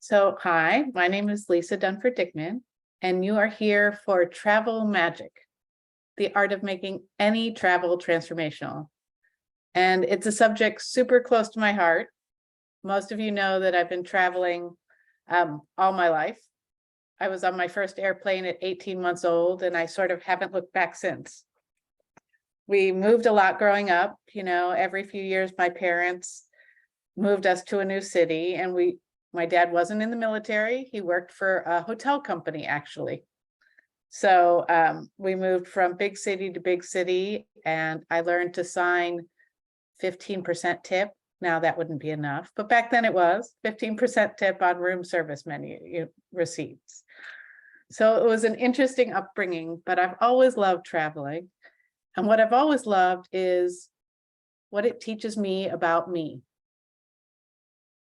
So, hi, my name is Lisa Dunford-Dickman, and you are here for Travel Magic, the art of making any travel transformational. And it's a subject super close to my heart. Most of you know that I've been traveling all my life. I was on my first airplane at 18 months old, and I sort of haven't looked back since. We moved a lot growing up. Every few years, my parents moved us to a new city, and my dad wasn't in the military. He worked for a hotel company, actually. So we moved from big city to big city, and I learned to sign 15% tip. Now that wouldn't be enough, but back then it was 15% tip on room service menu receipts. So it was an interesting upbringing, but I've always loved traveling. And what I've always loved is what it teaches me about me.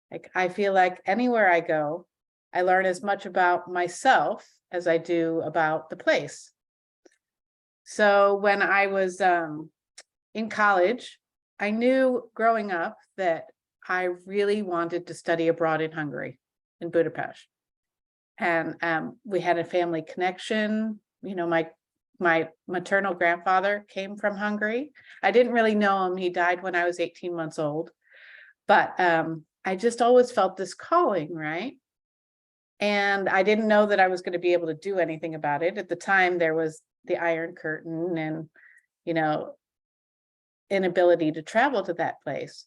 Like, I feel like anywhere I go, I learn as much about myself as I do about the place. So when I was in college, I knew growing up that I really wanted to study abroad in Hungary, in Budapest. And we had a family connection. My maternal grandfather came from Hungary. I didn't really know him. He died when I was 18 months old. But I just always felt this calling, right? And I didn't know that I was going to be able to do anything about it. At the time, there was the Iron Curtain and, inability to travel to that place.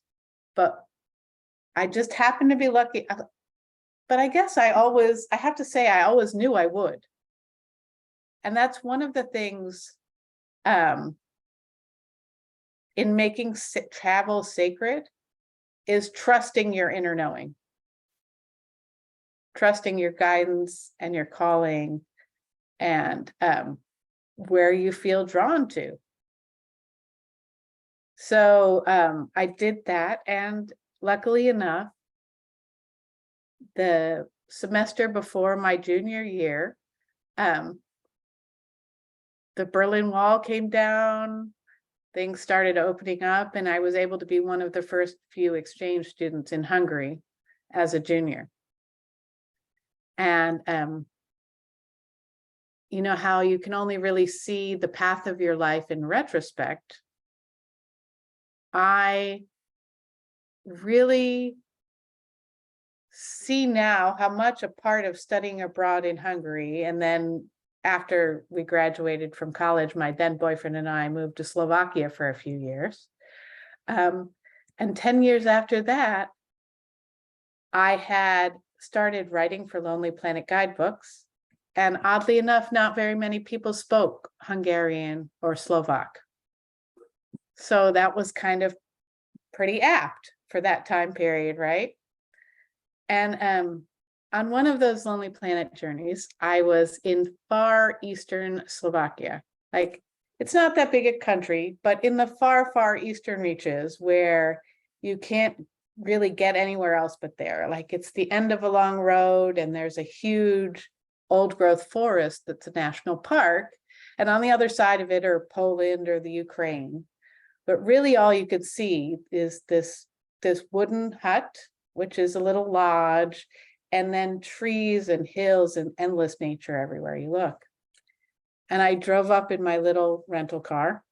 But I just happened to be lucky. But I guess I have to say, I always knew I would. And that's one of the things in making travel sacred is trusting your inner knowing, trusting your guidance and your calling and where you feel drawn to. So I did that, and luckily enough, the semester before my junior year, the Berlin Wall came down, things started opening up, and I was able to be one of the first few exchange students in Hungary as a junior. And you know how you can only really see the path of your life in retrospect. I really see now how much a part of studying abroad in Hungary, and then after we graduated from college, my then boyfriend and I moved to Slovakia for a few years. And 10 years after that, I had started writing for Lonely Planet guidebooks. And oddly enough, not very many people spoke Hungarian or Slovak. So that was kind of pretty apt for that time period, right? And on one of those Lonely Planet journeys, I was in far eastern Slovakia. Like, it's not that big a country, but in the far, far eastern reaches where you can't really get anywhere else but there. Like, it's the end of a long road, and there's a huge old growth forest that's a national park. And on the other side of it are Poland or the Ukraine. But really all you could see is this wooden hut, which is a little lodge, and then trees and hills and endless nature everywhere you look. And I drove up in my little rental car,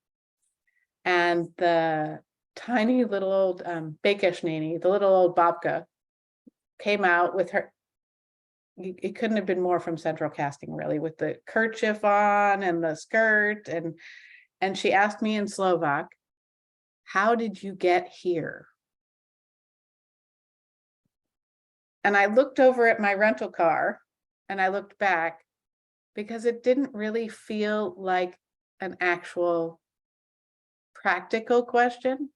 and the tiny little old Békésnéni, the little old babka, came out with her. It couldn't have been more from Central Casting, really, with the kerchief on and the skirt. And she asked me in Slovak, "How did you get here?" And I looked over at my rental car and I looked back, because it didn't really feel like an actual practical question.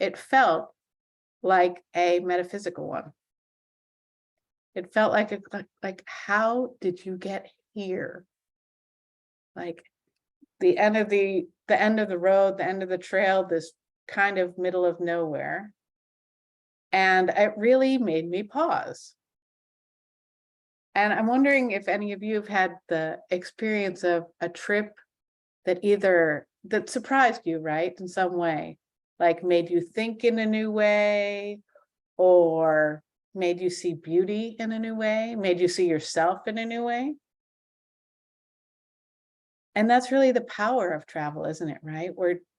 It felt like a metaphysical one. It felt like how did you get here? Like the end of the road, the end of the trail, this kind of middle of nowhere. And it really made me pause. And I'm wondering if any of you have had the experience of a trip that surprised you, right, in some way, like made you think in a new way, or made you see beauty in a new way, made you see yourself in a new way. And that's really the power of travel, isn't it, right?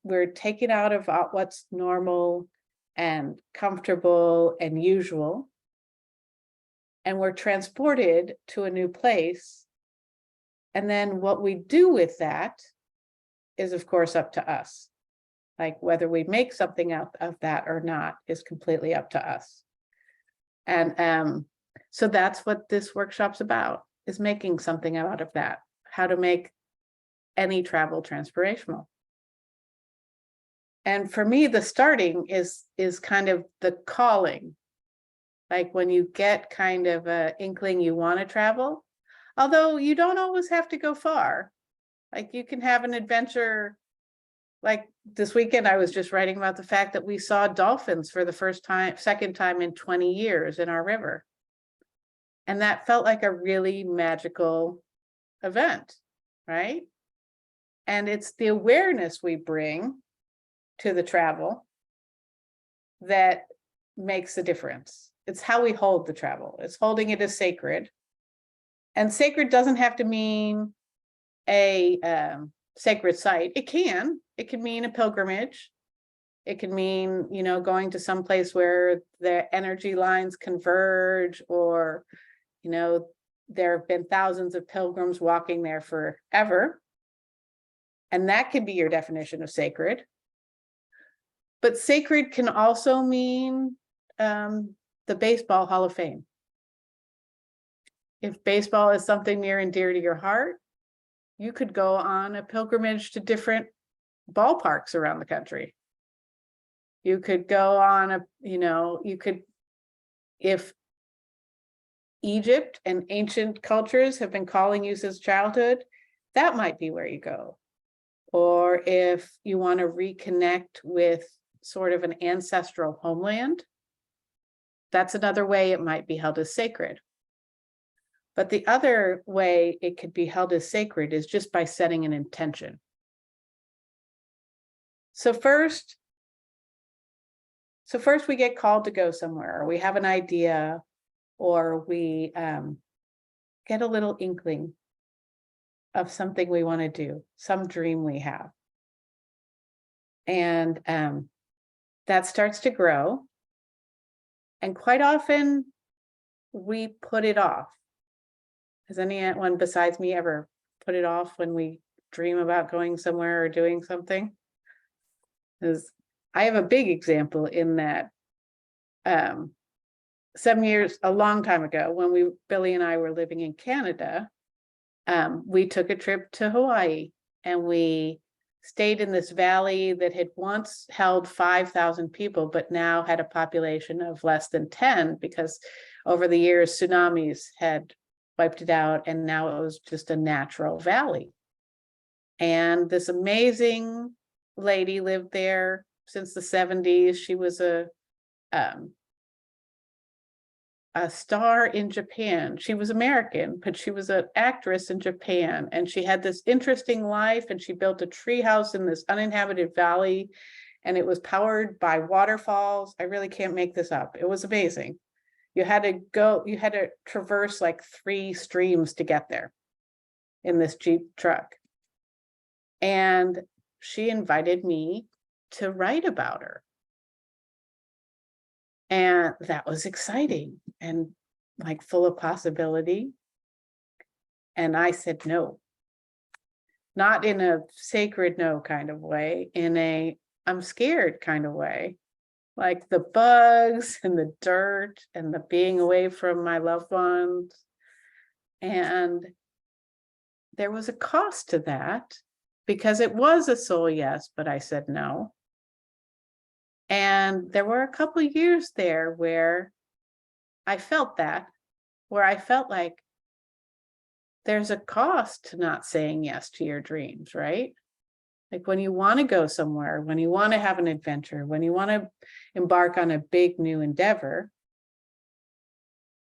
We're taken out of what's normal and comfortable and usual, and we're transported to a new place. And then what we do with that is, of course, up to us. Like whether we make something out of that or not is completely up to us. And so that's what this workshop's about, is making something out of that, how to make any travel transformational. And for me, the starting is kind of the calling. Like when you get kind of an inkling you want to travel, although you don't always have to go far. Like you can have an adventure. Like this weekend, I was just writing about the fact that we saw dolphins for the second time in 20 years in our river. And that felt like a really magical event, right? And it's the awareness we bring to the travel that makes the difference. It's how we hold the travel. It's holding it as sacred. And sacred doesn't have to mean a sacred site. It can mean a pilgrimage. It can mean, going to some place where the energy lines converge, or, there have been thousands of pilgrims walking there forever. And that can be your definition of sacred. But sacred can also mean the Baseball Hall of Fame. If baseball is something near and dear to your heart, you could go on a pilgrimage to different ballparks around the country. You could go on if Egypt and ancient cultures have been calling you since childhood, that might be where you go. Or if you want to reconnect with sort of an ancestral homeland, that's another way it might be held as sacred. But the other way it could be held as sacred is just by setting an intention. So first we get called to go somewhere, or we have an idea, or we get a little inkling of something we want to do, some dream we have. And that starts to grow. And quite often we put it off. Has anyone besides me ever put it off when we dream about going somewhere or doing something? Because I have a big example in that 7 years, a long time ago, when Billy and I were living in Canada, we took a trip to Hawaii, and we stayed in this valley that had once held 5,000 people, but now had a population of less than 10, because over the years, tsunamis had wiped it out, and now it was just a natural valley. And this amazing lady lived there since the 70s. She was a star in Japan. She was American, but she was an actress in Japan, and she had this interesting life, and she built a tree house in this uninhabited valley, and it was powered by waterfalls. I really can't make this up. It was amazing. You had to traverse like 3 streams to get there in this Jeep truck. And she invited me to write about her. And that was exciting and like full of possibility. And I said no, not in a sacred no kind of way, in a I'm scared kind of way. Like the bugs and the dirt and the being away from my loved ones. And there was a cost to that, because it was a soul yes, but I said no. And there were a couple of years there where I felt like there's a cost to not saying yes to your dreams, right? Like when you want to go somewhere, when you want to have an adventure, when you want to embark on a big new endeavor,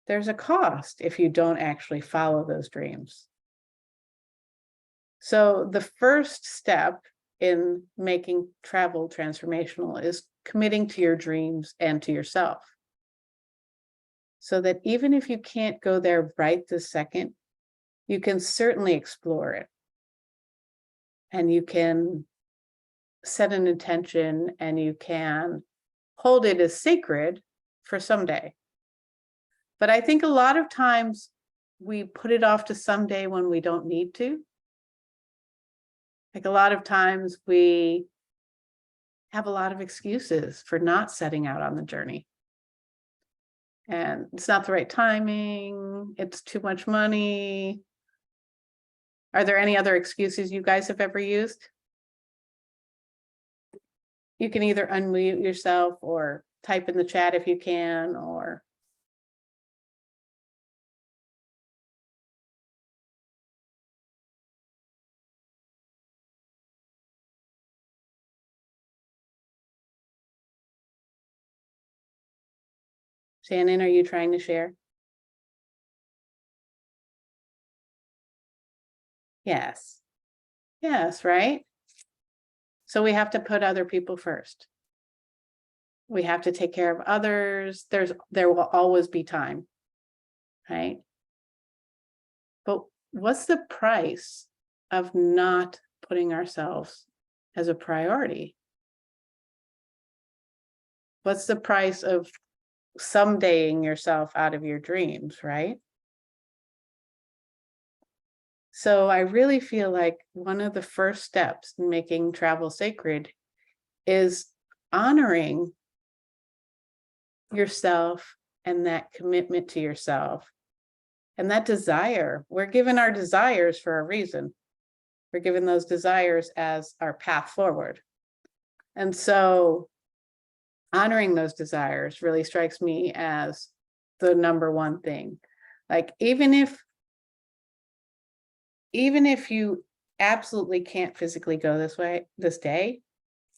there's a cost if you don't actually follow those dreams. So the first step in making travel transformational is committing to your dreams and to yourself. so that even if you can't go there right this second, you can certainly explore it. And you can set an intention and you can hold it as sacred for someday. But I think a lot of times we put it off to someday when we don't need to. Like a lot of times we have a lot of excuses for not setting out on the journey. And it's not the right timing, it's too much money. Are there any other excuses you guys have ever used? You can either unmute yourself or type in the chat if you can, or Shannon, are you trying to share? Yes. Yes, right? So we have to put other people first. We have to take care of others. There will always be time, right? But what's the price of not putting ourselves as a priority? What's the price of somedaying yourself out of your dreams, right? So I really feel like one of the first steps in making travel sacred is honoring yourself and that commitment to yourself and that desire. We're given our desires for a reason. We're given those desires as our path forward. And so honoring those desires really strikes me as the number one thing. Like even if you absolutely can't physically go this day,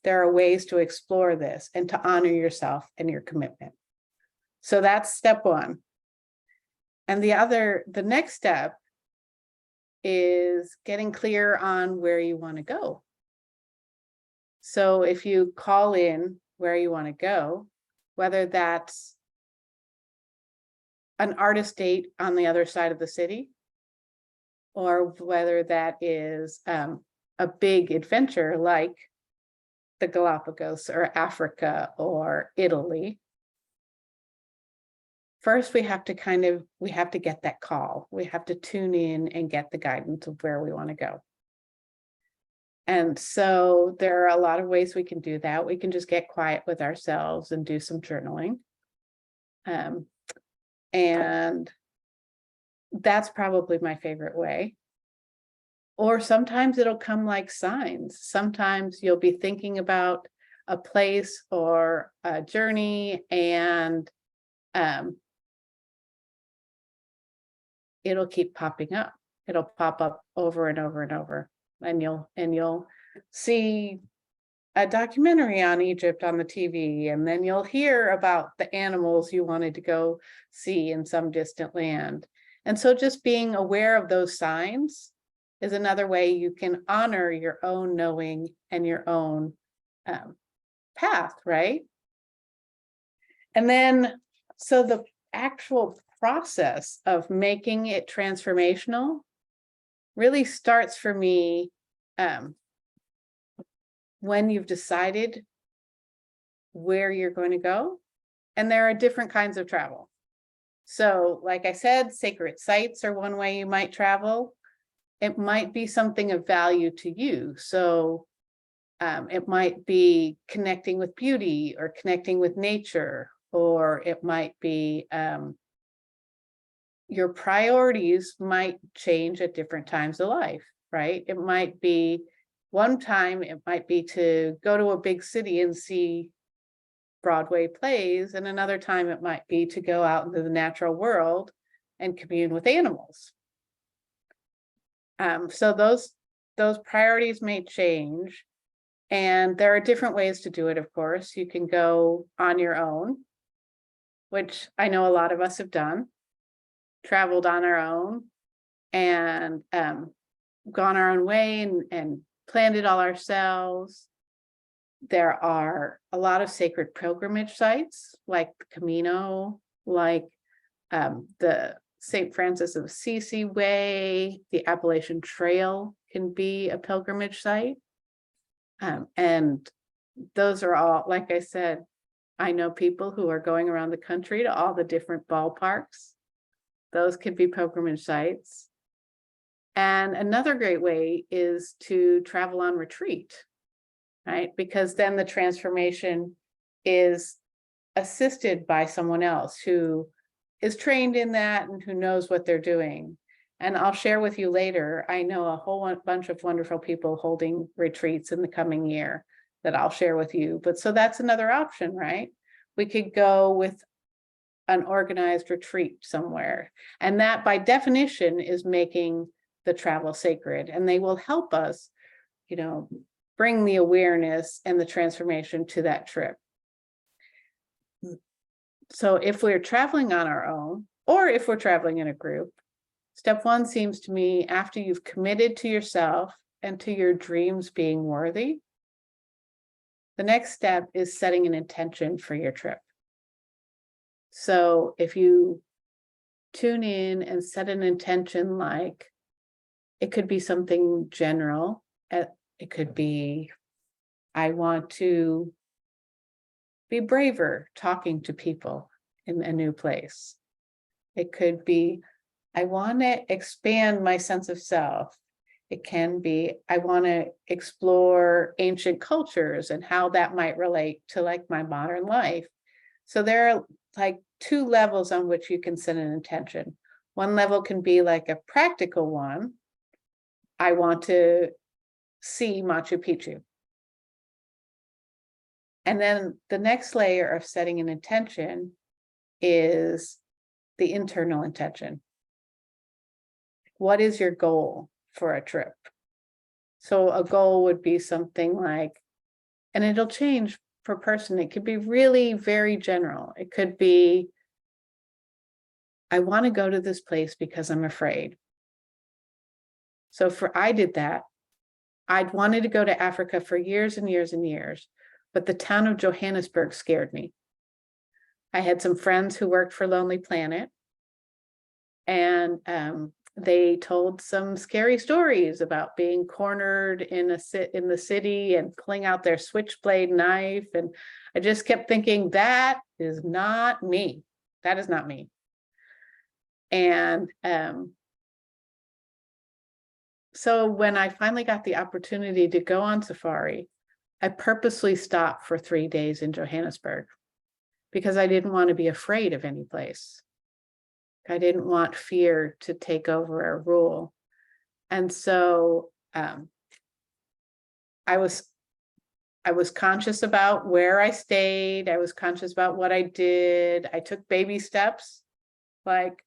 there are ways to explore this and to honor yourself and your commitment. So that's step one. And the next step is getting clear on where you want to go. So if you call in where you want to go, whether that's an artist date on the other side of the city, or whether that is a big adventure like the Galapagos or Africa or Italy, first we have to get that call. We have to tune in and get the guidance of where we want to go. And so there are a lot of ways we can do that. We can just get quiet with ourselves and do some journaling. And that's probably my favorite way. Or sometimes it'll come like signs. Sometimes you'll be thinking about a place or a journey and it'll keep popping up. It'll pop up over and over and over. And you'll see a documentary on Egypt on the TV, and then you'll hear about the animals you wanted to go see in some distant land. And so just being aware of those signs is another way you can honor your own knowing and your own path, right? And then, so the actual process of making it transformational really starts for me when you've decided where you're going to go. And there are different kinds of travel. So like I said, sacred sites are one way you might travel. It might be something of value to you. So it might be connecting with beauty or connecting with nature, or it might be your priorities might change at different times of life, right? It might be one time, it might be to go to a big city and see Broadway plays, and another time it might be to go out into the natural world and commune with animals. So those priorities may change, and there are different ways to do it, of course. You can go on your own, which I know a lot of us have done, traveled on our own and gone our own way and planned it all ourselves. There are a lot of sacred pilgrimage sites like Camino, like The St. Francis of Assisi Way, the Appalachian Trail can be a pilgrimage site. And those are all, like I said, I know people who are going around the country to all the different ballparks. Those could be pilgrimage sites. And another great way is to travel on retreat, right? Because then the transformation is assisted by someone else who is trained in that and who knows what they're doing. And I'll share with you later, I know a whole bunch of wonderful people holding retreats in the coming year that I'll share with you. But so that's another option, right? We could go with an organized retreat somewhere. And that by definition is making the travel sacred, and they will help us, bring the awareness and the transformation to that trip. So if we're traveling on our own, or if we're traveling in a group, step one seems to me, after you've committed to yourself and to your dreams being worthy, the next step is setting an intention for your trip. So if you tune in and set an intention, like it could be something general, it could be, I want to be braver talking to people in a new place. It could be, I want to expand my sense of self. It can be, I want to explore ancient cultures and how that might relate to like my modern life. So there are like two levels on which you can set an intention. One level can be like a practical one. I want to see Machu Picchu. And then the next layer of setting an intention is the internal intention. What is your goal for a trip? So a goal would be something like, and it'll change per person. It could be really very general. It could be, I want to go to this place because I'm afraid. So I did that. I'd wanted to go to Africa for years and years and years, but the town of Johannesburg scared me. I had some friends who worked for Lonely Planet, and they told some scary stories about being cornered in the city and pulling out their switchblade knife. And I just kept thinking, that is not me. That is not me. And so when I finally got the opportunity to go on safari, I purposely stopped for 3 days in Johannesburg because I didn't want to be afraid of any place. I didn't want fear to take over or rule. And so I was conscious about where I stayed. I was conscious about what I did. I took baby steps, like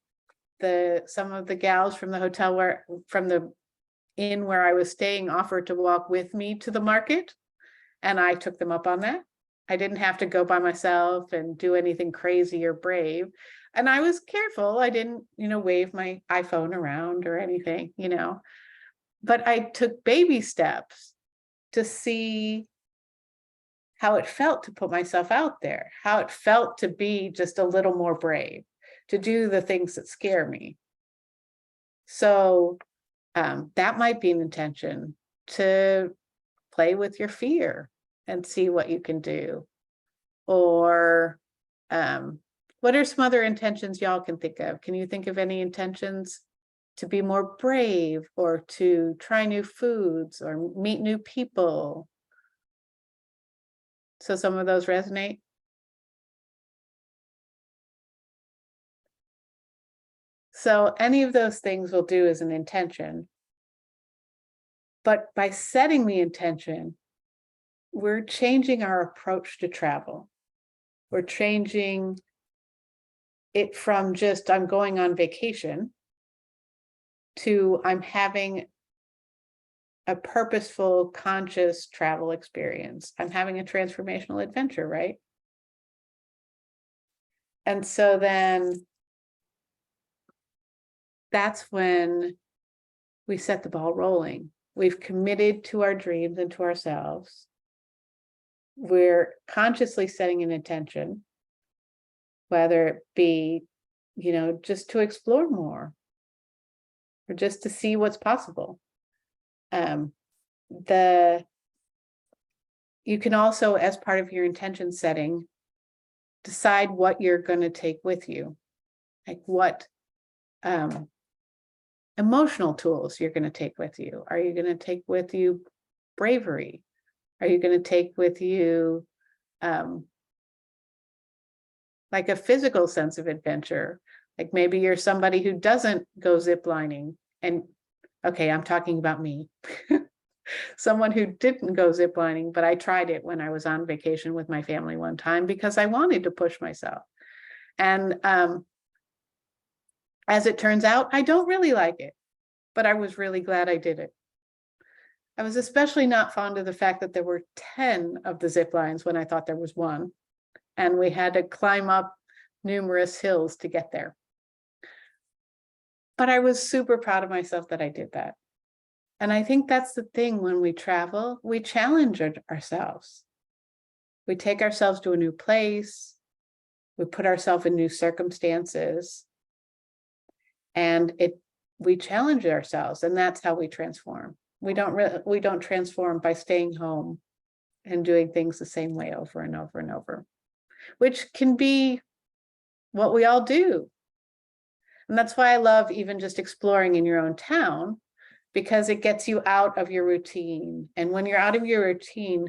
some of the gals from the hotel from the inn where I was staying offered to walk with me to the market. And I took them up on that. I didn't have to go by myself and do anything crazy or brave. And I was careful. I didn't, wave my iPhone around or anything, but I took baby steps to see how it felt to put myself out there, how it felt to be just a little more brave, to do the things that scare me. So that might be an intention, to play with your fear and see what you can do. Or what are some other intentions y'all can think of? Can you think of any intentions to be more brave, or to try new foods, or meet new people? So some of those resonate. So any of those things will do as an intention. But by setting the intention, we're changing our approach to travel. We're changing it from just I'm going on vacation to I'm having a purposeful, conscious travel experience. I'm having a transformational adventure, right? And so then that's when we set the ball rolling. We've committed to our dreams and to ourselves. We're consciously setting an intention, whether it be just to explore more or just to see what's possible. You can also, as part of your intention setting, decide what you're going to take with you, like what emotional tools you're going to take with you. Are you going to take with you bravery? Are you going to take with you like a physical sense of adventure? Like maybe you're somebody who doesn't go ziplining, and okay, I'm talking about me. Someone who didn't go ziplining, but I tried it when I was on vacation with my family one time because I wanted to push myself. And as it turns out, I don't really like it, but I was really glad I did it. I was especially not fond of the fact that there were 10 of the zip lines when I thought there was one, and we had to climb up numerous hills to get there. But I was super proud of myself that I did that. And I think that's the thing when we travel, we challenge ourselves. We take ourselves to a new place, we put ourselves in new circumstances, and we challenge ourselves, and that's how we transform. We don't transform by staying home and doing things the same way over and over and over, which can be what we all do. And that's why I love even just exploring in your own town, because it gets you out of your routine. And when you're out of your routine,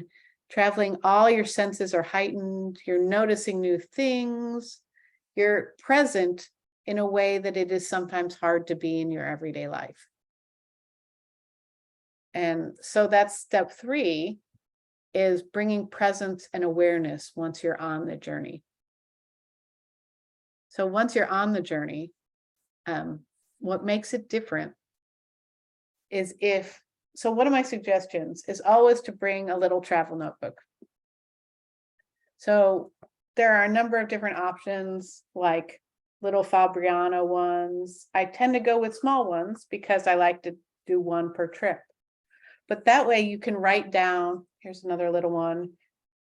traveling, all your senses are heightened, you're noticing new things, you're present in a way that it is sometimes hard to be in your everyday life. And so that's step 3, is bringing presence and awareness once you're on the journey. So once you're on the journey, what makes it different is so one of my suggestions is always to bring a little travel notebook. So there are a number of different options, like little Fabriano ones. I tend to go with small ones because I like to do one per trip. But that way you can write down, here's another little one.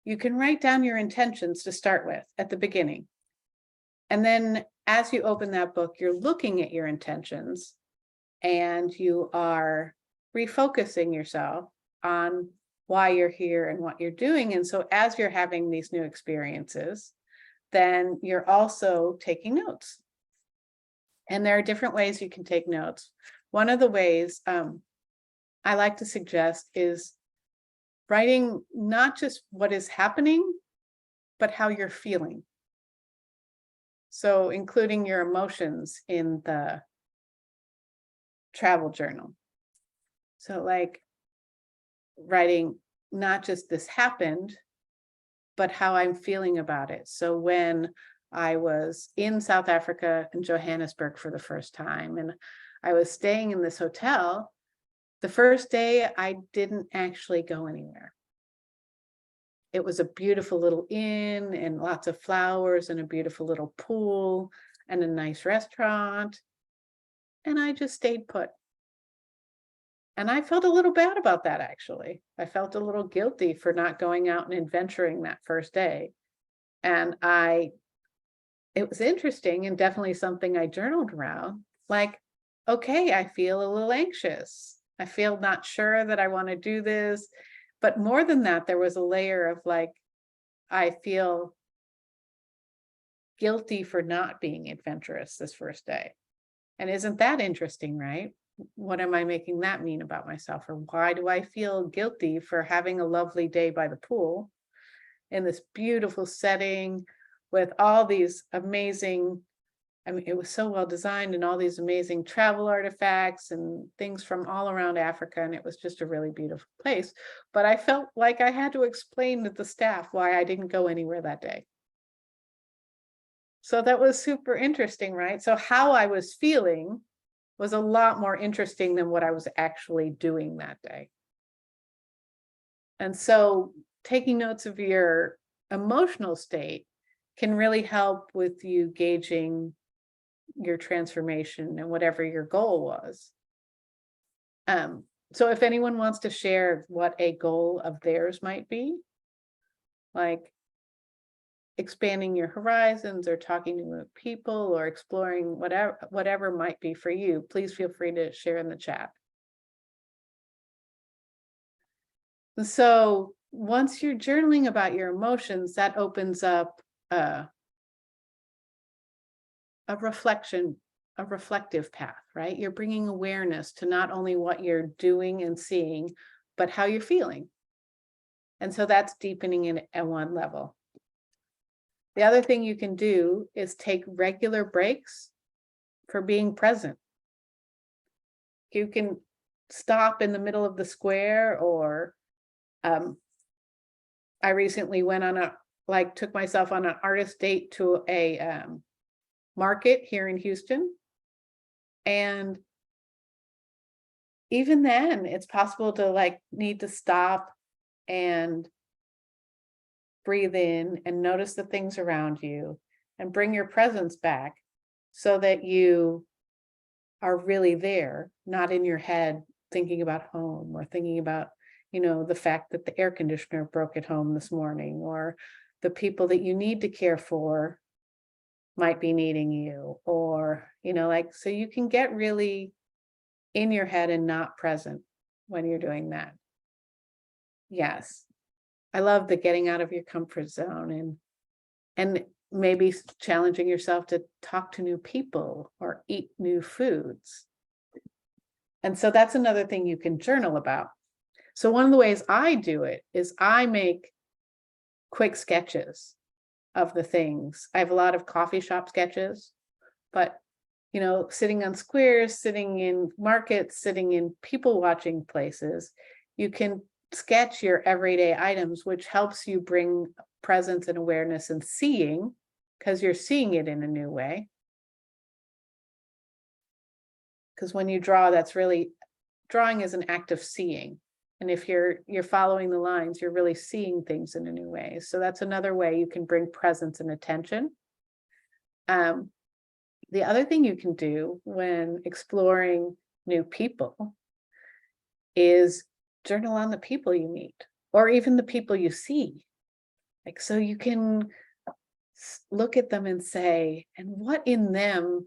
You can write down your intentions to start with at the beginning. And then as you open that book, you're looking at your intentions and you are refocusing yourself on why you're here and what you're doing. And so as you're having these new experiences, then you're also taking notes. And there are different ways you can take notes. One of the ways I like to suggest is writing not just what is happening, but how you're feeling. So including your emotions in the travel journal. So like writing not just this happened, but how I'm feeling about it. So when I was in South Africa in Johannesburg for the first time, and I was staying in this hotel, the first day I didn't actually go anywhere. It was a beautiful little inn and lots of flowers and a beautiful little pool and a nice restaurant. And I just stayed put. And I felt a little bad about that, actually. I felt a little guilty for not going out and adventuring that first day. And it was interesting and definitely something I journaled around. Like, okay, I feel a little anxious. I feel not sure that I want to do this. But more than that, there was a layer of like, I feel guilty for not being adventurous this first day. And isn't that interesting, right? What am I making that mean about myself? Or why do I feel guilty for having a lovely day by the pool in this beautiful setting with all these amazing, I mean, it was so well designed, and all these amazing travel artifacts and things from all around Africa. And it was just a really beautiful place. But I felt like I had to explain to the staff why I didn't go anywhere that day. So that was super interesting, right? So how I was feeling was a lot more interesting than what I was actually doing that day. And so taking notes of your emotional state can really help with you gauging your transformation and whatever your goal was. So if anyone wants to share what a goal of theirs might be, like expanding your horizons or talking to new people or exploring whatever might be for you, please feel free to share in the chat. And so once you're journaling about your emotions, that opens up a reflective path, right? You're bringing awareness to not only what you're doing and seeing, but how you're feeling. And so that's deepening it at one level. The other thing you can do is take regular breaks for being present. You can stop in the middle of the square, or I recently went on took myself on an artist date to a market here in Houston. And even then, it's possible to need to stop and breathe in and notice the things around you and bring your presence back so that you are really there, not in your head thinking about home or thinking about, the fact that the air conditioner broke at home this morning, or the people that you need to care for might be needing you, or, so you can get really in your head and not present when you're doing that. Yes. I love the getting out of your comfort zone and maybe challenging yourself to talk to new people or eat new foods. And so that's another thing you can journal about. So one of the ways I do it is I make quick sketches of the things. I have a lot of coffee shop sketches, but sitting on squares, sitting in markets, sitting in people watching places, you can sketch your everyday items, which helps you bring presence and awareness and seeing, because you're seeing it in a new way. Because when you draw, drawing is an act of seeing. And if you're following the lines, you're really seeing things in a new way. So that's another way you can bring presence and attention. The other thing you can do when exploring new people is journal on the people you meet, or even the people you see. So you can look at them and say, and what in them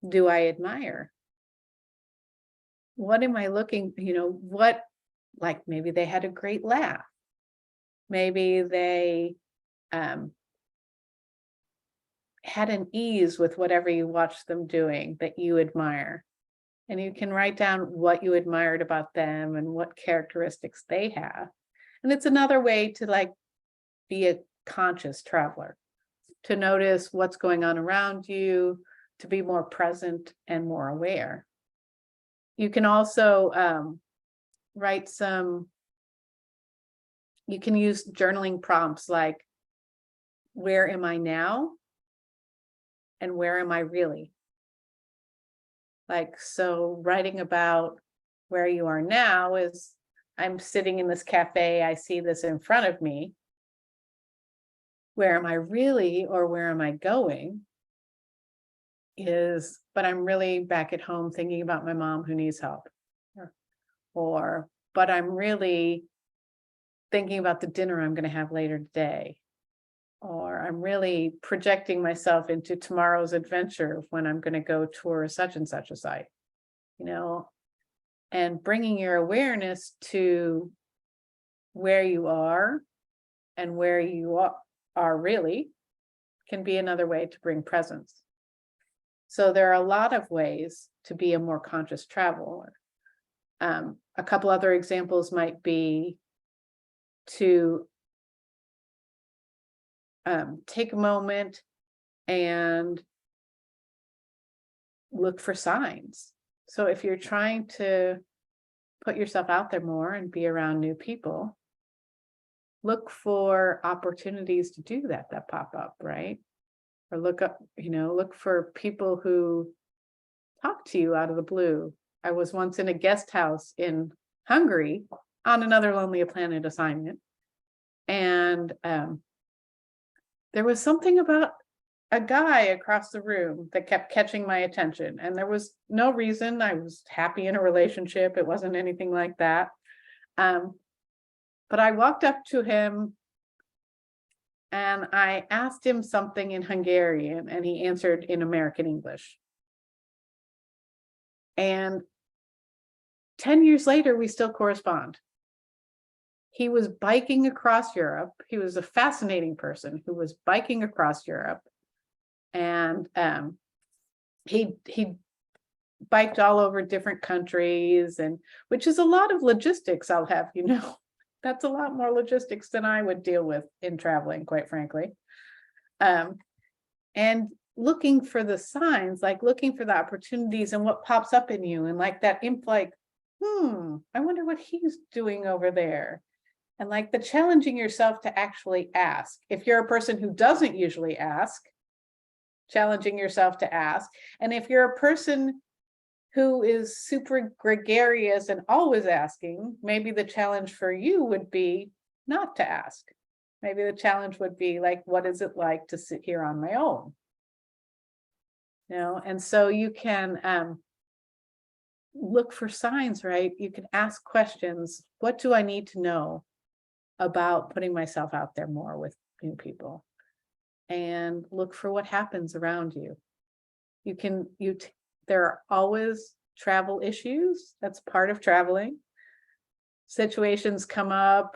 do I admire? What am I looking, maybe they had a great laugh. Maybe they had an ease with whatever you watched them doing that you admire. And you can write down what you admired about them and what characteristics they have. And it's another way to be a conscious traveler, to notice what's going on around you, to be more present and more aware. You can also you can use journaling prompts like, where am I now? And where am I really? So writing about where you are now is, I'm sitting in this cafe, I see this in front of me. Where am I really, or where am I going? But I'm really back at home thinking about my mom who needs help. But I'm really thinking about the dinner I'm going to have later today. Or I'm really projecting myself into tomorrow's adventure when I'm going to go tour such and such a site, and bringing your awareness to where you are and where you are really can be another way to bring presence. So there are a lot of ways to be a more conscious traveler. A couple other examples might be to take a moment and look for signs. So if you're trying to put yourself out there more and be around new people, look for opportunities to do that pop up, right? Or look for people who talk to you out of the blue. I was once in a guest house in Hungary on another Lonely Planet assignment. And there was something about a guy across the room that kept catching my attention. And there was no reason. I was happy in a relationship. It wasn't anything like that. But I walked up to him and I asked him something in Hungarian, and he answered in American English. And 10 years later, we still correspond. He was biking across Europe. He was a fascinating person who was biking across Europe, and he biked all over different countries, and which is a lot of logistics, I'll have you know. That's a lot more logistics than I would deal with in traveling, quite frankly. And looking for the signs, like looking for the opportunities and what pops up in you, and like that like, I wonder what he's doing over there. And like the challenging yourself to actually ask. If you're a person who doesn't usually ask, challenging yourself to ask. And if you're a person who is super gregarious and always asking, maybe the challenge for you would be not to ask. Maybe the challenge would be like, what is it like to sit here on my own? You know, and so you can look for signs, right? You can ask questions. What do I need to know about putting myself out there more with new people? And look for what happens around you. There are always travel issues. That's part of traveling. Situations come up,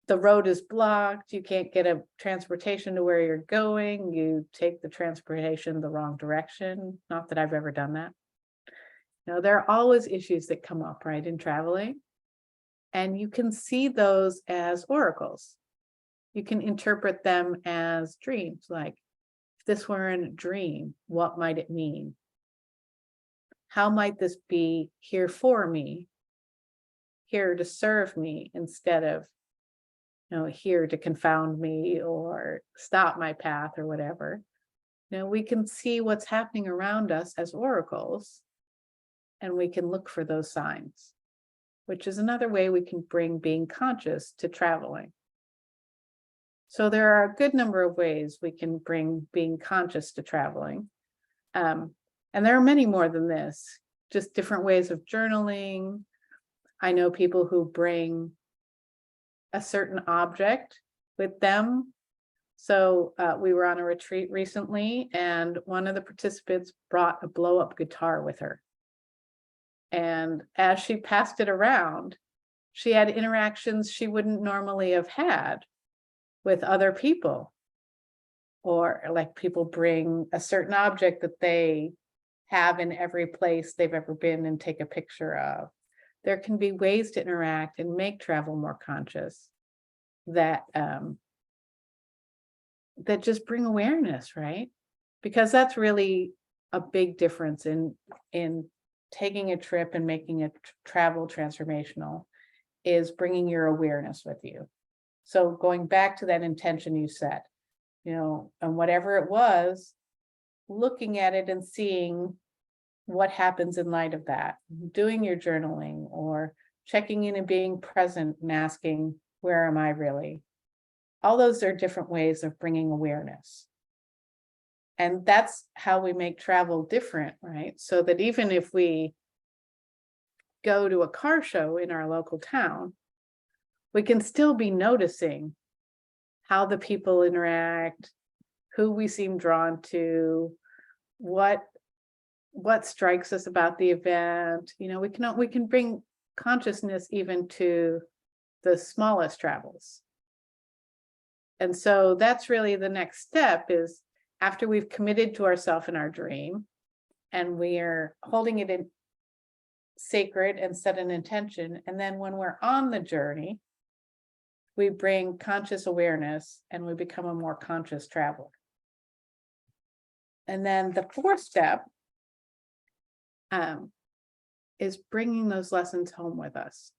the road is blocked, you can't get a transportation to where you're going, you take the transportation the wrong direction. Not that I've ever done that. You know, there are always issues that come up, right, in traveling. And you can see those as oracles. You can interpret them as dreams, like, if this were in a dream, what might it mean? How might this be here for me, here to serve me, instead of, you know, here to confound me or stop my path or whatever? You know, we can see what's happening around us as oracles, and we can look for those signs, which is another way we can bring being conscious to traveling. So there are a good number of ways we can bring being conscious to traveling. And there are many more than this, just different ways of journaling. I know people who bring a certain object with them. So we were on a retreat recently, and one of the participants brought a blow-up guitar with her. And as she passed it around, she had interactions she wouldn't normally have had with other people. Or like people bring a certain object that they have in every place they've ever been and take a picture of. There can be ways to interact and make travel more conscious that that just bring awareness, right? Because that's really a big difference in taking a trip and making a travel transformational, is bringing your awareness with you. So going back to that intention you set, you know, and whatever it was, looking at it and seeing what happens in light of that, doing your journaling or checking in and being present and asking, where am I really? All those are different ways of bringing awareness. And that's how we make travel different, right? So that even if we go to a car show in our local town, we can still be noticing how the people interact, who we seem drawn to, what strikes us about the event. You know, we can bring consciousness even to the smallest travels. And so that's really the next step, is after we've committed to ourselves in our dream and we are holding it in sacred and set an intention. And then when we're on the journey, we bring conscious awareness and we become a more conscious traveler. And then the fourth step is bringing those lessons home with us.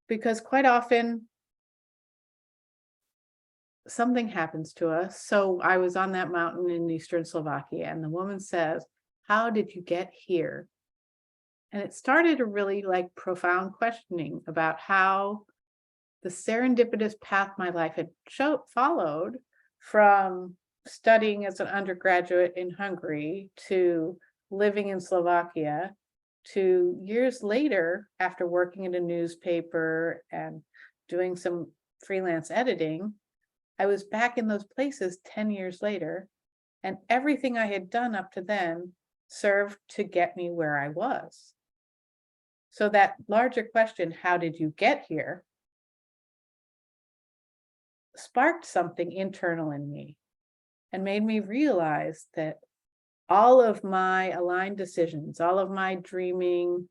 Because quite often something happens to us. So I was on that mountain in eastern Slovakia, and the woman says, how did you get here? And it started a really like profound questioning about how the serendipitous path my life had followed, from studying as an undergraduate in Hungary to living in Slovakia, to years later, after working in a newspaper and doing some freelance editing, I was back in those places 10 years later, and everything I had done up to then served to get me where I was. So that larger question, how did you get here, sparked something internal in me and made me realize that all of my aligned decisions, all of my dreaming,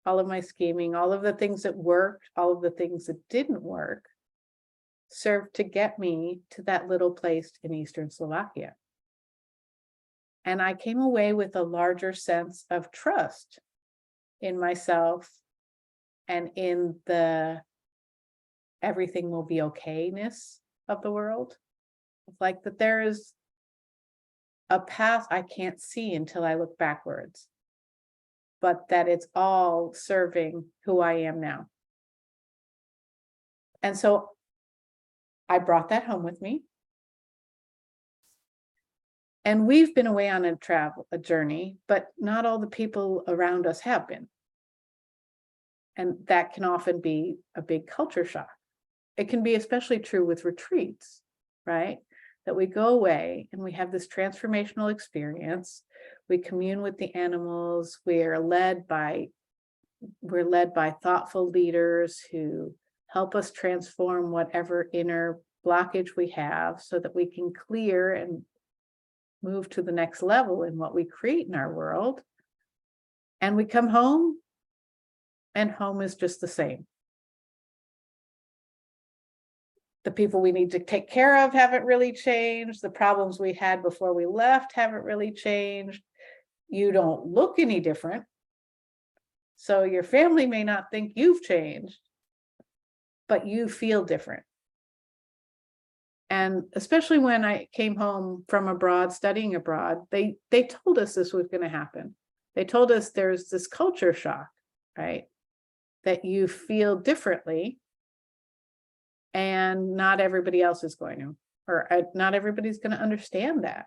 all of my scheming, all of the things that worked, all of the things that didn't work, served to get me to that little place in Eastern Slovakia. And I came away with a larger sense of trust in myself and in the everything will be okayness of the world. Like that there is a path I can't see until I look backwards, but that it's all serving who I am now. And so I brought that home with me. And we've been away on a journey, but not all the people around us have been. And that can often be a big culture shock. It can be especially true with retreats, right? That we go away and we have this transformational experience. We commune with the animals. We're led by thoughtful leaders who help us transform whatever inner blockage we have so that we can clear and move to the next level in what we create in our world. And we come home, and home is just the same. The people we need to take care of haven't really changed. The problems we had before we left haven't really changed. You don't look any different. So your family may not think you've changed, but you feel different. And especially when I came home from abroad, studying abroad, they told us this was going to happen. They told us there's this culture shock, right? That you feel differently and not everybody else is going to, or not everybody's going to understand that.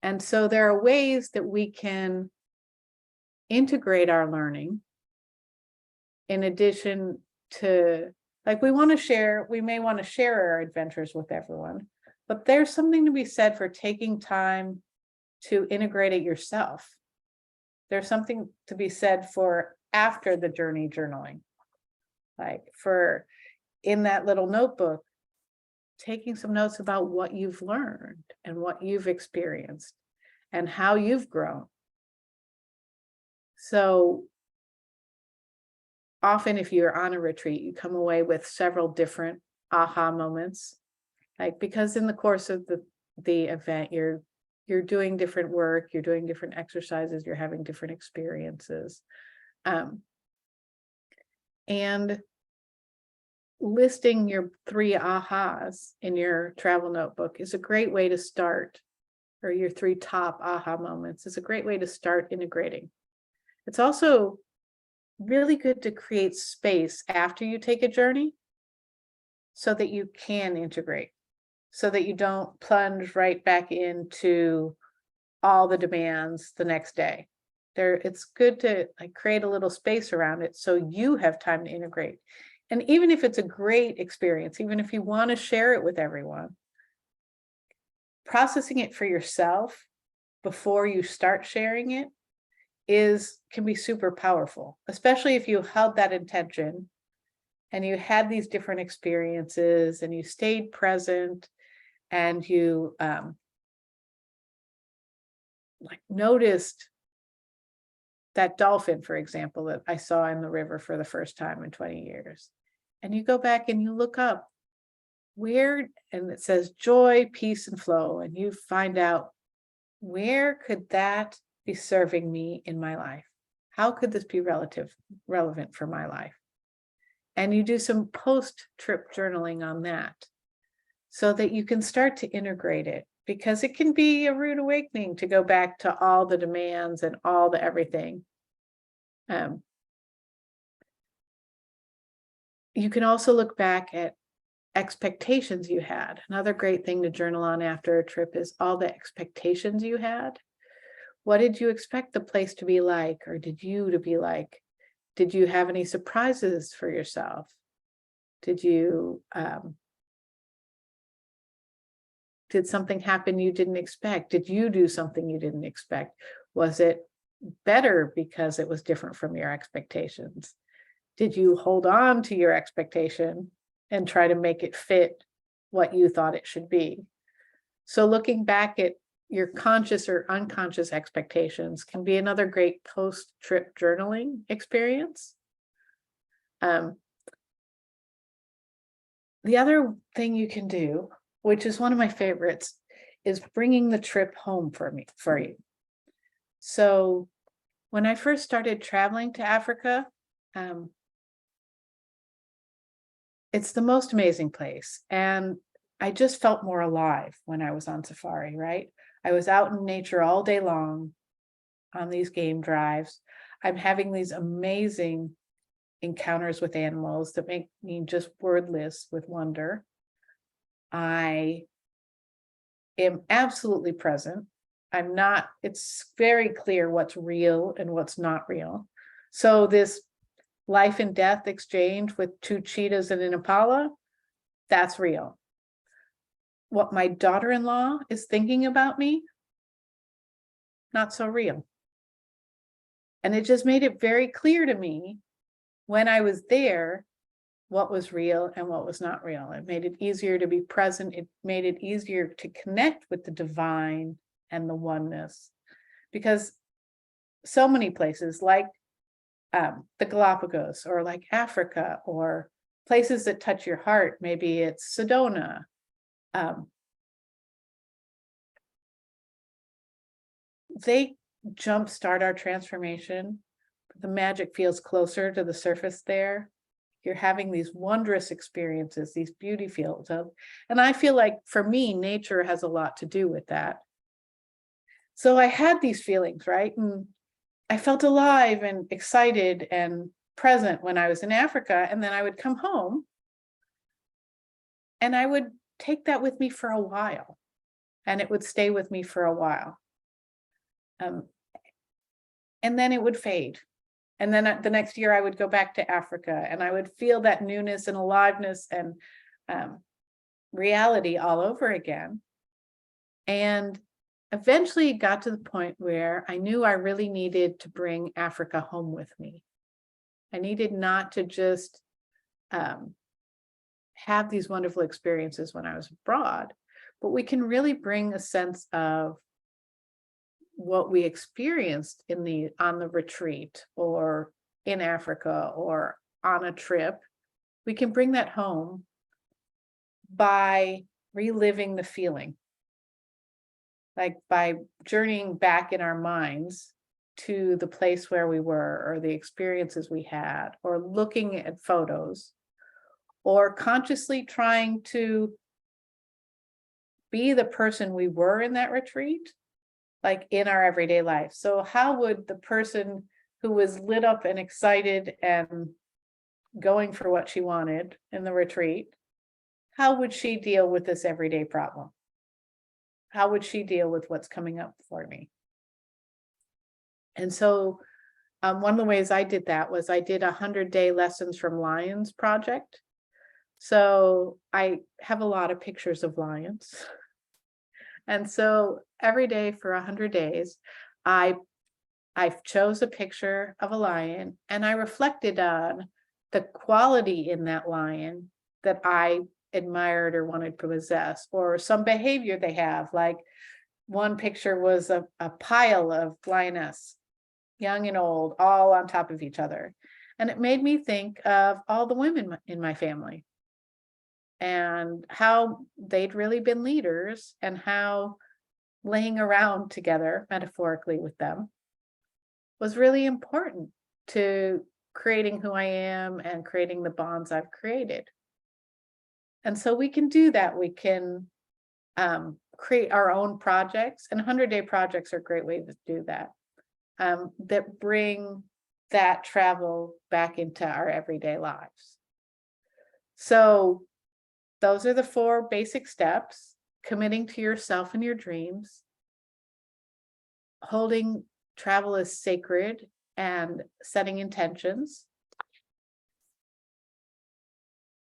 And so there are ways that we can integrate our learning in addition to, like we may want to share our adventures with everyone, but there's something to be said for taking time to integrate it yourself. There's something to be said for after the journey journaling, like for in that little notebook, taking some notes about what you've learned and what you've experienced and how you've grown. So often if you're on a retreat, you come away with several different aha moments, like because in the course of the event, you're doing different work, you're doing different exercises, you're having different experiences. And listing your 3 ahas in your travel notebook is a great way to start, or your 3 top aha moments is a great way to start integrating. It's also really good to create space after you take a journey so that you can integrate, so that you don't plunge right back into all the demands the next day. It's good to like create a little space around it so you have time to integrate. And even if it's a great experience, even if you want to share it with everyone, processing it for yourself before you start sharing it can be super powerful, especially if you held that intention and you had these different experiences and you stayed present and you like noticed that dolphin, for example, that I saw in the river for the first time in 20 years. And you go back and you look up where, and it says joy, peace, and flow. And you find out, where could that be serving me in my life? How could this be relevant for my life? And you do some post-trip journaling on that so that you can start to integrate it, because it can be a rude awakening to go back to all the demands and all the everything. You can also look back at expectations you had. Another great thing to journal on after a trip is all the expectations you had. What did you expect the place to be like, or did you to be like? Did you have any surprises for yourself? Did you, did something happen you didn't expect? Did you do something you didn't expect? Was it better because it was different from your expectations? Did you hold on to your expectation and try to make it fit what you thought it should be? So looking back at your conscious or unconscious expectations can be another great post-trip journaling experience. The other thing you can do, which is one of my favorites, is bringing the trip home for you. So when I first started traveling to Africa, it's the most amazing place. And I just felt more alive when I was on safari, right? I was out in nature all day long on these game drives. I'm having these amazing encounters with animals that make me just wordless with wonder. I am absolutely present. It's very clear what's real and what's not real. So this life and death exchange with 2 cheetahs and an impala, that's real. What my daughter-in-law is thinking about me, not so real. And it just made it very clear to me when I was there what was real and what was not real. It made it easier to be present. It made it easier to connect with the divine and the oneness, because so many places like the Galapagos or like Africa or places that touch your heart, maybe it's Sedona, they jumpstart our transformation. The magic feels closer to the surface there. You're having these wondrous experiences, these beauty fields and I feel like for me, nature has a lot to do with that. So I had these feelings, right? And I felt alive and excited and present when I was in Africa. And then I would come home and I would take that with me for a while, and it would stay with me for a while. And then it would fade. And then the next year I would go back to Africa and I would feel that newness and aliveness and reality all over again. And eventually it got to the point where I knew I really needed to bring Africa home with me. I needed not to just have these wonderful experiences when I was abroad, but we can really bring a sense of what we experienced on the retreat or in Africa or on a trip. We can bring that home by reliving the feeling, like by journeying back in our minds to the place where we were or the experiences we had, or looking at photos, or consciously trying to be the person we were in that retreat, like in our everyday life. So how would the person who was lit up and excited and going for what she wanted in the retreat, how would she deal with this everyday problem? How would she deal with what's coming up for me? And so one of the ways I did that was I did 100-day Lessons from Lions project. So I have a lot of pictures of lions. And so every day for 100 days, I chose a picture of a lion and I reflected on the quality in that lion that I admired or wanted to possess, or some behavior they have. Like one picture was a pile of lioness, young and old, all on top of each other. And it made me think of all the women in my family and how they'd really been leaders, and how laying around together, metaphorically with them, was really important to creating who I am and creating the bonds I've created. And so we can do that. We can create our own projects, and 100-day projects are a great way to do that, that bring that travel back into our everyday lives. So those are the 4 basic steps: committing to yourself and your dreams, holding travel as sacred and setting intentions,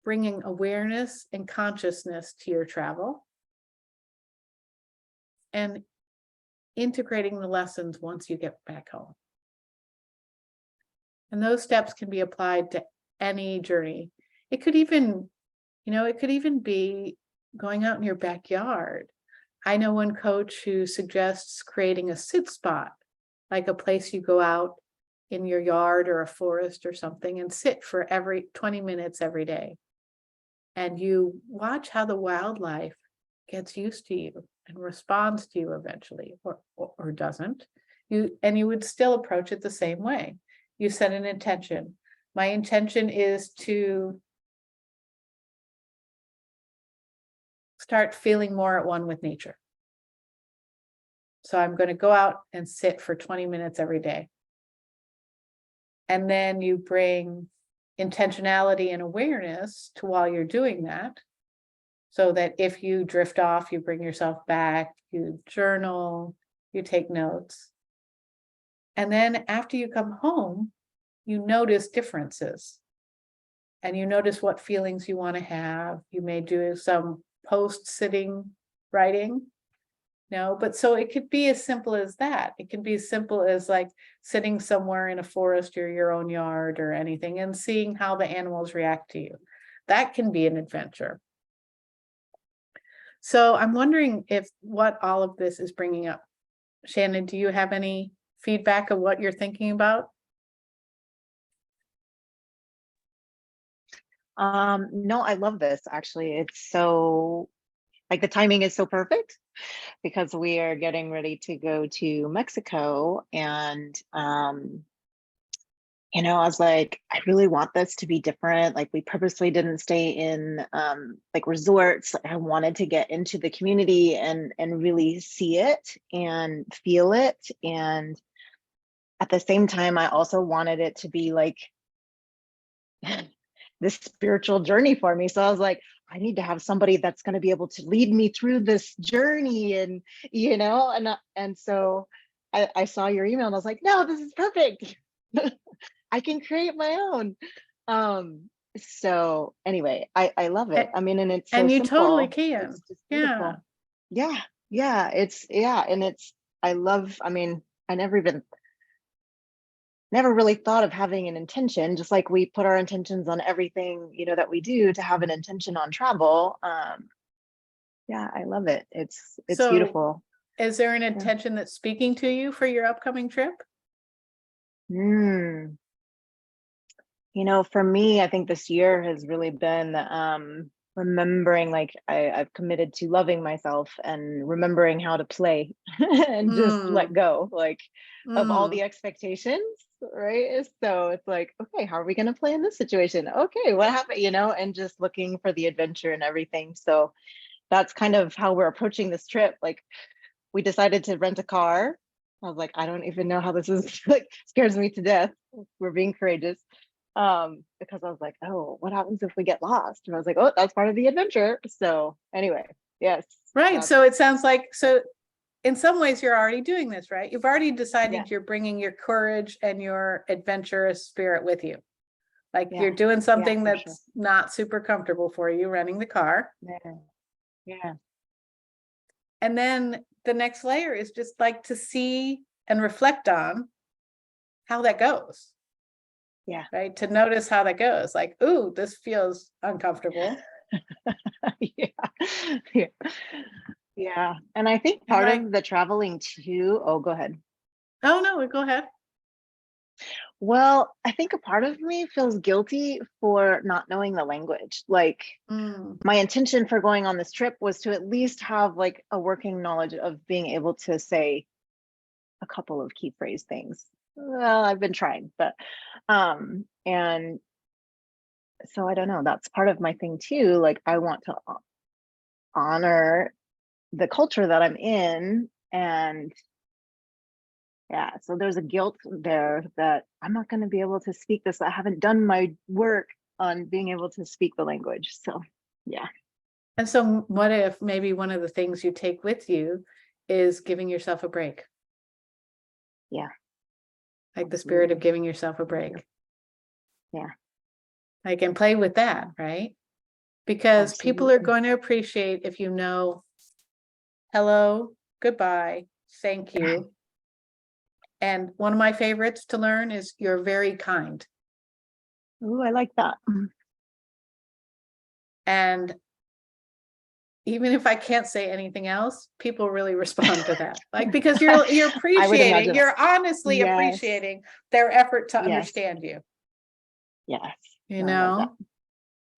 bringing awareness and consciousness to your travel and integrating the lessons once you get back home. And those steps can be applied to any journey. It could even, it could even be going out in your backyard. I know one coach who suggests creating a sit spot, like a place you go out in your yard or a forest or something and sit for every 20 minutes every day. And you watch how the wildlife gets used to you and responds to you eventually, or doesn't. You would still approach it the same way. You set an intention. My intention is to start feeling more at one with nature. So I'm going to go out and sit for 20 minutes every day. And then you bring intentionality and awareness to while you're doing that, so that if you drift off, you bring yourself back, you journal, you take notes. And then after you come home, you notice differences. And you notice what feelings you want to have. You may do some post-sitting writing. No, but so it could be as simple as that. It can be as simple as like sitting somewhere in a forest or your own yard or anything and seeing how the animals react to you. That can be an adventure. So I'm wondering if what all of this is bringing up. Shannon, do you have any feedback of what you're thinking about? No, I love this. Actually, it's so, like, the timing is so perfect because we are getting ready to go to Mexico, and I was like, I really want this to be different. Like, we purposely didn't stay in like resorts. I wanted to get into the community and really see it and feel it. And at the same time, I also wanted it to be like this spiritual journey for me. So I was like, I need to have somebody that's going to be able to lead me through this journey. And, and so I saw your email and I was like, no, this is perfect. I can create my own. So anyway, I love it. I mean, and it's so and you simple. totally can. It's just beautiful. Yeah. And it's, I mean, I never really thought of having an intention, just like we put our intentions on everything, that we do, to have an intention on travel. Yeah, I love it. It's So beautiful. Is there an intention that's speaking to you for your upcoming trip? For me, I think this year has really been remembering, like, I've committed to loving myself and remembering how to play and just let go, like, of all the expectations, right? So it's like, okay, how are we going to play in this situation? Okay, what happened, and just looking for the adventure and everything. So that's kind of how we're approaching this trip. Like, we decided to rent a car. I was like, I don't even know how this is, like, scares me to death. We're being courageous. Because I was like, oh, what happens if we get lost? And I was like, oh, that's part of the adventure. So anyway, yes. Right. So it sounds like, so in some ways you're already doing this, right? You've already decided you're bringing your courage and your adventurous spirit with you. Like you're doing something that's not super comfortable for you, renting the car. Yeah. And then the next layer is just like to see and reflect on how that goes. Yeah. Right. To notice how that goes. Like, ooh, this feels uncomfortable. Yeah. And I think part of the traveling too. Oh, go ahead. Oh, no, go ahead. Well, I think a part of me feels guilty for not knowing the language. Like, my intention for going on this trip was to at least have like a working knowledge of being able to say a couple of key phrase things. Well, I've been trying, but and so I don't know, that's part of my thing too. Like, I want to honor the culture that I'm in, and so there's a guilt there that I'm not going to be able to speak this. I haven't done my work on being able to speak the language. So yeah. And so what if maybe one of the things you take with you is giving yourself a break? Yeah. Like the spirit of giving yourself a break. Yeah. Like, and play with that, right? because people are Absolutely. going to appreciate if you know, hello, goodbye, thank you. And one of my favorites to learn is you're very kind. Oh, I like that. And even if I can't say anything else, people really respond to that. Like, because you're I would appreciating, imagine. you're honestly Yes. appreciating their effort to Yes. understand you, Yes. you I love that. know?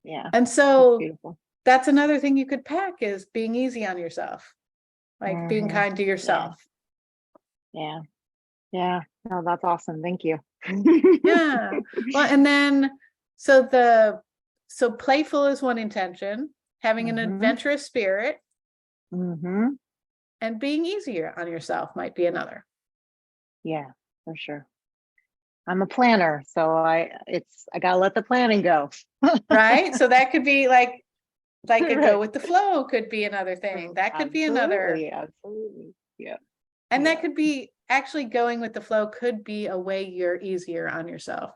Yeah. And That's so beautiful. that's another thing you could pack is being easy on yourself, like being Mhm. kind to yourself. Yeah. Yeah. No, that's awesome. Thank you. Yeah. Well, and then so playful is one intention, having an Mhm. adventurous spirit, Mhm. and being easier on yourself might be another. Yeah, for sure. I'm a planner, so I gotta let the planning go. Right? So that could be like a go Right. with the flow could be another thing. That could be another. Absolutely. Absolutely. Yeah. And that Yeah. could be actually going with the flow could be a way you're easier on yourself.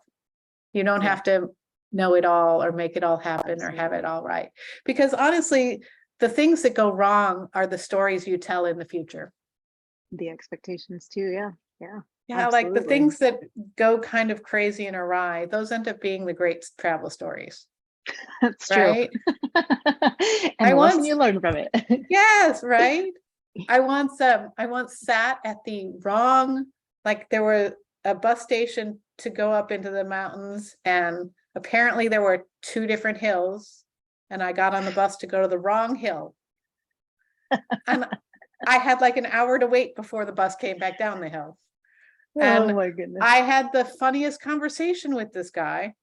You don't Yeah. have to know it all or make it all happen or have it Absolutely. all right. Because honestly, the things that go wrong are the stories you tell in the future. The expectations too. Yeah. Yeah. Yeah, like the Absolutely. things that go kind of crazy and awry, those end up being the great travel stories, That's true. right? And I the lesson once, you learned from it. yes, right? I once sat at the wrong, like there were a bus station to go up into the mountains, and apparently there were two different hills, and I got on the bus to go to the wrong hill. And I had like an hour to wait before the bus came back down the hill. Oh And my goodness. I had the funniest conversation with this guy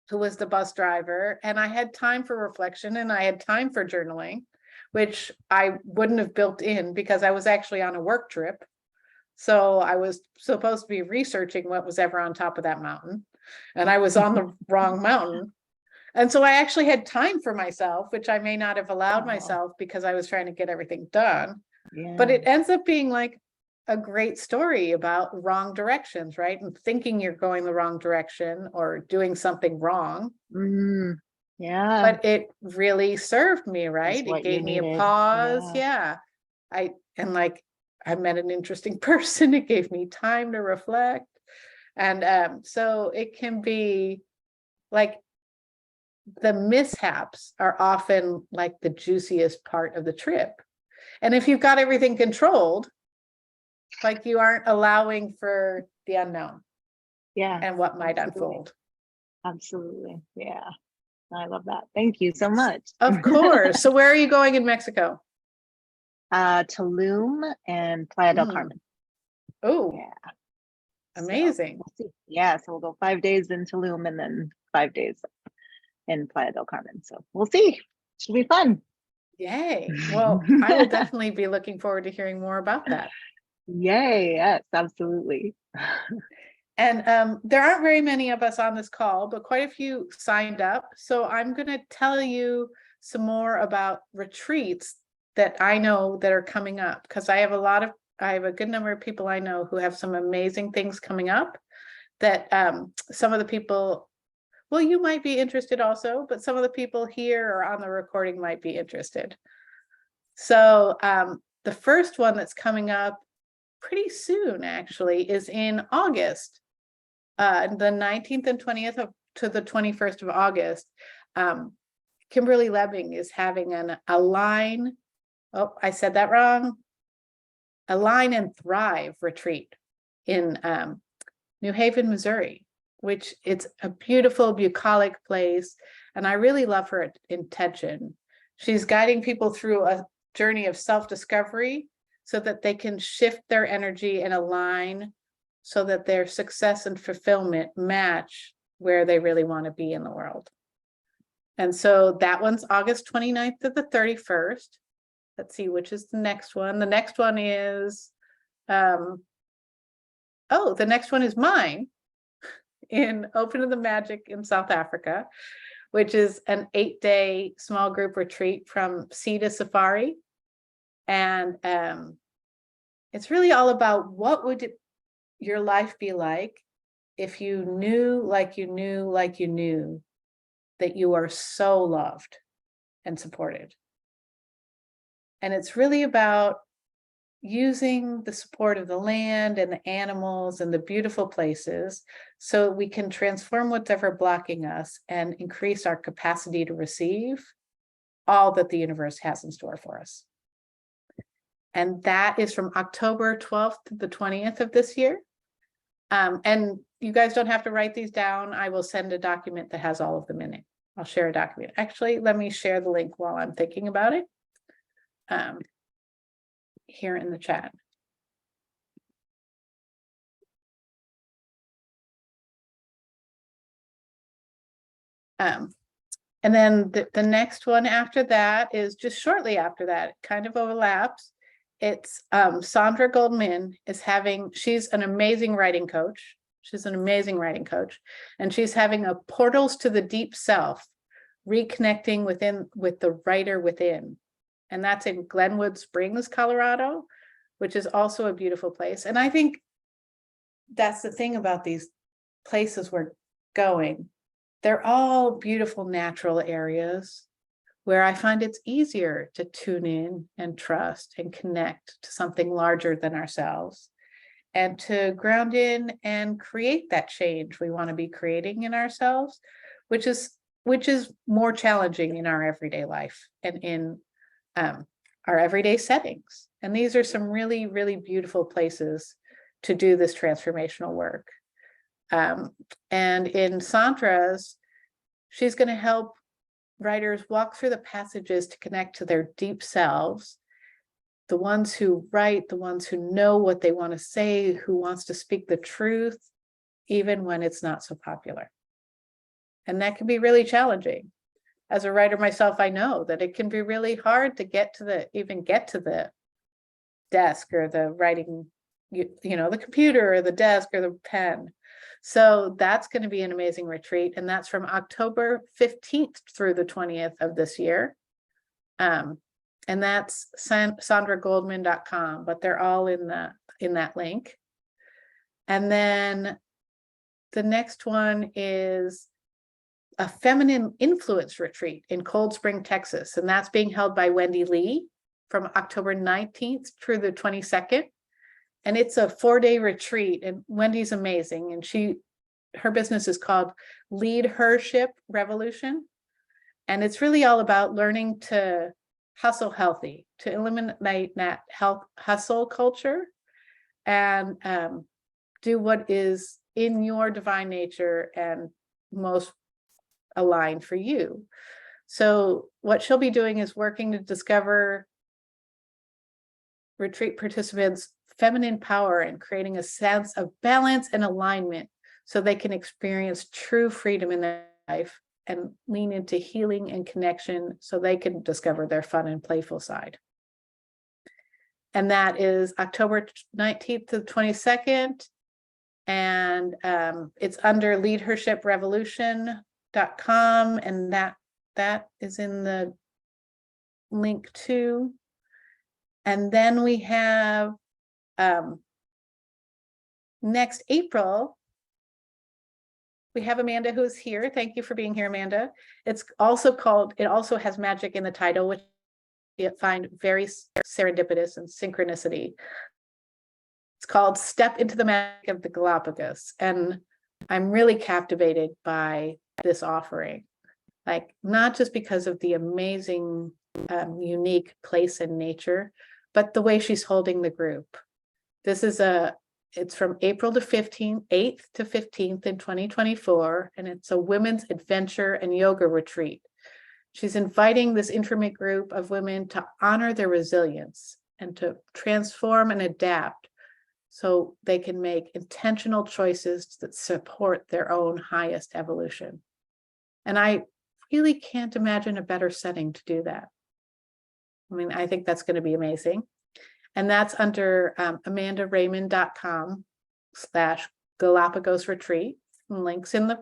who was the bus driver, and I had time for reflection and I had time for journaling, which I wouldn't have built in because I was actually on a work trip. So I was supposed to be researching what was ever on top of that mountain, and I was on the wrong mountain. And so I actually had time for myself, which I may not have allowed Oh, myself because I was trying to get everything done. But yeah. it ends up being like a great story about wrong directions, right? And thinking you're going the wrong direction or doing something wrong. Yeah. But it really served me, Is right? It what you gave me a needed. pause. Yeah. Yeah. And like I met an interesting person. It gave me time to reflect. And so it can be like the mishaps are often like the juiciest part of the trip. And if you've got everything controlled, like you aren't allowing for the unknown Yeah. and what might Absolutely. unfold. Absolutely. Yeah. I love that. Thank you so much. Of course. So where are you going in Mexico? Tulum and Playa del Mm. Carmen. Oh, Yeah. So amazing. we'll see. Yeah. So we'll go 5 days in Tulum and then 5 days in Playa del Carmen. So we'll see. Should be fun. Yay. Well, I will definitely be looking forward to hearing more about that. Yay. Yes, absolutely. And there aren't very many of us on this call, but quite a few signed up. So I'm going to tell you some more about retreats that I know that are coming up, because I have a good number of people I know who have some amazing things coming up that some of the people, well, you might be interested also, but some of the people here or on the recording might be interested. So the first one that's coming up pretty soon actually is in August, the 19th and 20th to the 21st of August. Kimberly Lebbing is having I said that wrong, Align and Thrive retreat in New Haven, Missouri, which it's a beautiful bucolic place. And I really love her intention. She's guiding people through a journey of self-discovery so that they can shift their energy and align so that their success and fulfillment match where they really want to be in the world. And so that one's August 29th to the 31st. Let's see, which is the next one. The next one is, the next one is mine in Open to the Magic in South Africa, which is an 8-day small group retreat from sea to safari. And it's really all about what would your life be like if you knew, like you knew, like you knew that you are so loved. and supported. And it's really about using the support of the land and the animals and the beautiful places so we can transform whatever blocking us and increase our capacity to receive all that the universe has in store for us. And that is from October 12th to the 20th of this year. And you guys don't have to write these down. I will send a document that has all of them in it. I'll share a document. Actually, let me share the link while I'm thinking about it. Here in the chat. And then the next one after that is just shortly after that, it kind of overlaps. It's Sandra Goldman is having, she's an amazing writing coach. She's an amazing writing coach. And she's having a Portals to the Deep Self, reconnecting with the writer within. And that's in Glenwood Springs, Colorado, which is also a beautiful place. And I think that's the thing about these places we're going. They're all beautiful natural areas where I find it's easier to tune in and trust and connect to something larger than ourselves and to ground in and create that change we want to be creating in ourselves, which is more challenging in our everyday life and in our everyday settings. And these are some really, really beautiful places to do this transformational work. And in Sandra's, she's going to help writers walk through the passages to connect to their deep selves, the ones who write, the ones who know what they want to say, who wants to speak the truth, even when it's not so popular. And that can be really challenging. As a writer myself, I know that it can be really hard to even get to the desk or the writing, the computer or the desk or the pen. So that's going to be an amazing retreat. And that's from October 15th through the 20th of this year. And that's sandragoldman.com, but they're all in that link. And then the next one is a feminine influence retreat in Cold Spring, Texas. And that's being held by Wendy Lee from October 19th through the 22nd. And it's a 4-day retreat, and Wendy's amazing. And her business is called Lead Hership Revolution. And it's really all about learning to hustle healthy, to eliminate that hustle culture and do what is in your divine nature and most aligned for you. So what she'll be doing is working to discover retreat participants' feminine power and creating a sense of balance and alignment so they can experience true freedom in their life and lean into healing and connection so they can discover their fun and playful side. And that is October 19th to the 22nd. And it's under leadhershipRevolution.com. And that is in the link too. And then we have next April, we have Amanda who's here. Thank you for being here, Amanda. It also has magic in the title, which you find very serendipitous and synchronicity. It's called Step into the Magic of the Galapagos. And I'm really captivated by this offering, like not just because of the amazing, unique place in nature, but the way she's holding the group. It's from April to 8th to 15th in 2024, and it's a women's adventure and yoga retreat. She's inviting this intimate group of women to honor their resilience and to transform and adapt so they can make intentional choices that support their own highest evolution. And I really can't imagine a better setting to do that. I mean, I think that's going to be amazing. And that's under amandaraymond.com/Galapagos retreat. Links in the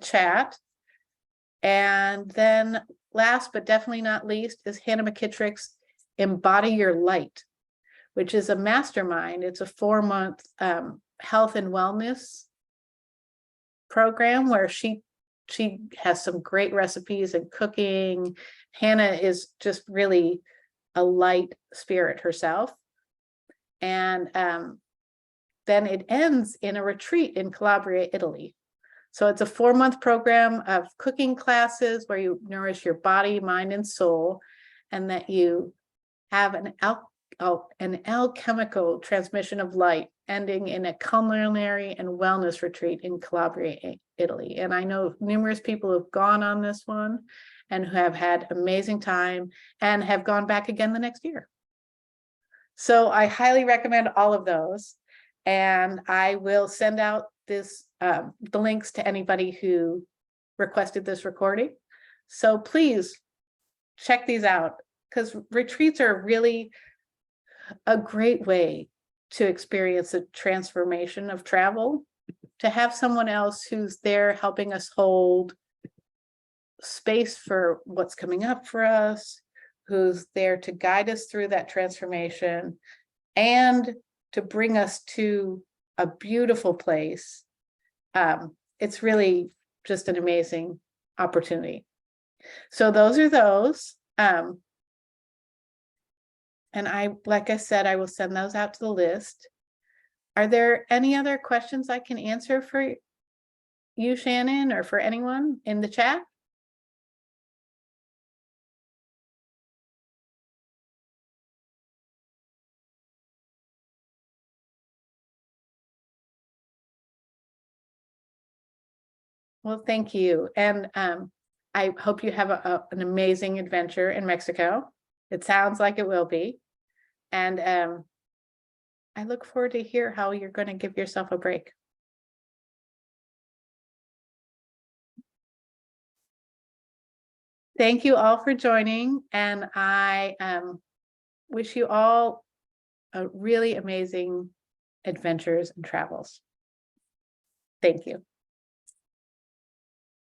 chat. And then last but definitely not least is Hannah McKittrick's Embody Your Light, which is a mastermind. It's a 4-month health and wellness program where she she has some great recipes and cooking. Hannah is just really a light spirit herself. And then it ends in a retreat in Calabria, Italy. So it's a 4-month program of cooking classes where you nourish your body, mind, and soul, and that you have an alchemical transmission of light, ending in a culinary and wellness retreat in Calabria, Italy. And I know numerous people who have gone on this one and who have had amazing time and have gone back again the next year. So I highly recommend all of those. And I will send out this the links to anybody who requested this recording. So please check these out, because retreats are really a great way to experience a transformation of travel, to have someone else who's there helping us hold space for what's coming up for us, who's there to guide us through that transformation and to bring us to a beautiful place. It's really just an amazing opportunity. So those are those. And like I said, I will send those out to the list. Are there any other questions I can answer for you, Shannon, or for anyone in the chat? Well, thank you. And I hope you have an amazing adventure in Mexico. It sounds like it will be. And I look forward to hear how you're going to give yourself a break. Thank you all for joining. And I wish you all a really amazing adventures and travels. Thank you.